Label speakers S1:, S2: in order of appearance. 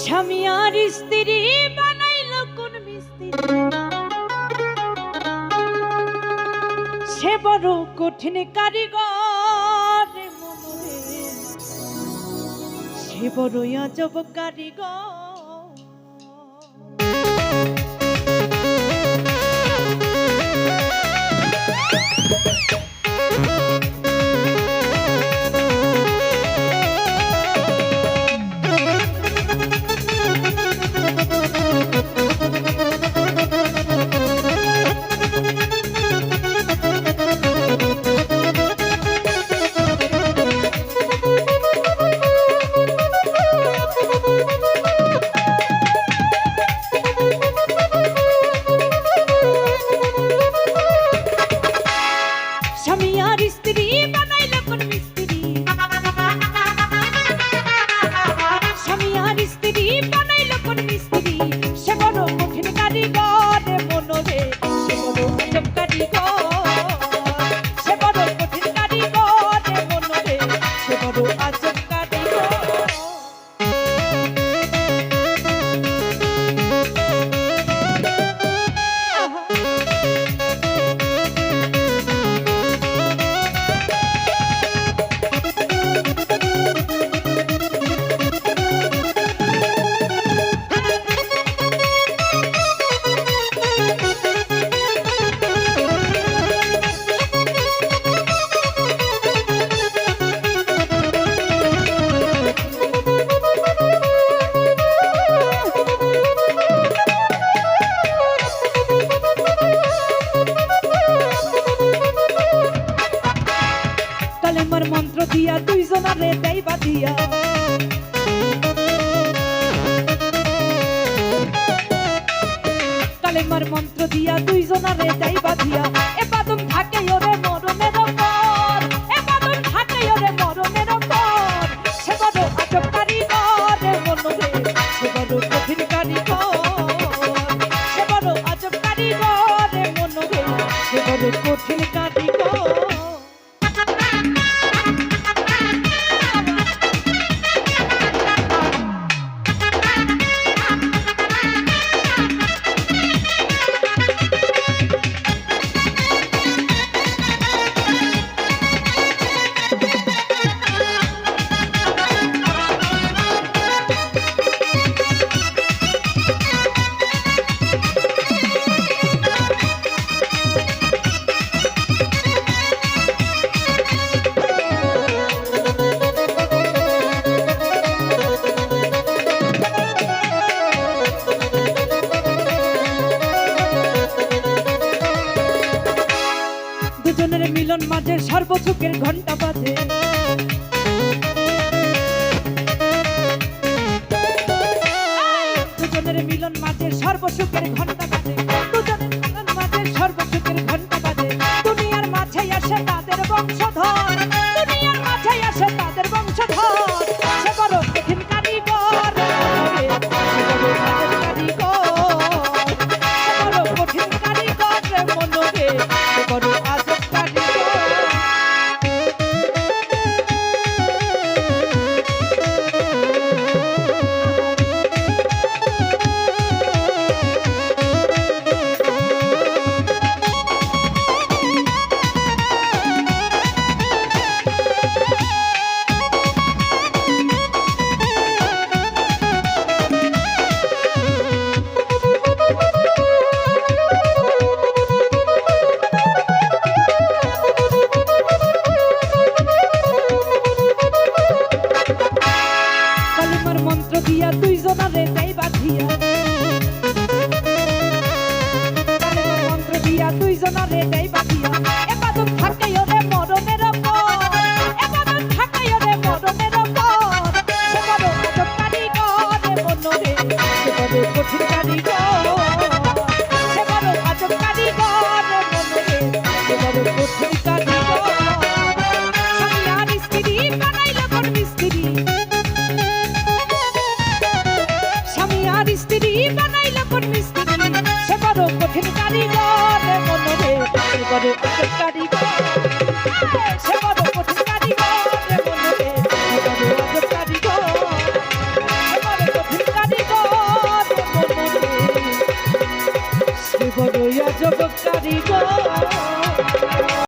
S1: স্বামী আর স্ত্রী বানাইল কোন মিস্ত্রি, সে বড় কঠিন কারিগর রে মনরে, সে বড় আজব কারিগর। স্বামী আর স্ত্রী বানাইল কোন মিস্ত্রি, স্বামী আর স্ত্রী বানাইল কোন মিস্ত্রি, সে বড় কঠিন কারিগর রে মনরে, সে বড় আজব কারিগর, সে বড় কঠিন কারিগর রে মনরে, সে বড় আজব কারিগর। কালেমার মন্ত্র দিয়া দুইজনারে দেয় বাঁধিয়া, কালেমার মন্ত্র দিয়া দুইজনারে দেয় বাঁধিয়া, এ বাদন থাকে ওরে মরণের পর, এ বাদন থাকে ওরে মরণের পর, সে বড় আজব কারিগর রে মনরে, সে বড় কঠিন কারিগর, সে বড় আজব কারিগর রে মনরে, সে বড় কঠিন কারিগর। দুজনের মিলন মাঝে সর্বসুখের ঘন্টা বাজে, দুজনের মিলন মাঝে সর্বসুখের ঘন্টা বাজে, দুজনের মিলন মাঝে সর্বসুখের ঘন্টা বাজে, দুনিয়ার মাঝে আসে তাদের বংশধর, দুনিয়ার মাঝে আসে তাদের বংশধর, সে বড় কঠিন কারিগর, সে বড় আজব কারিগর, সে বড় কঠিন কারিগর রে মনরে, সে বড় আজব কারিগর। তুই আজব কারিগর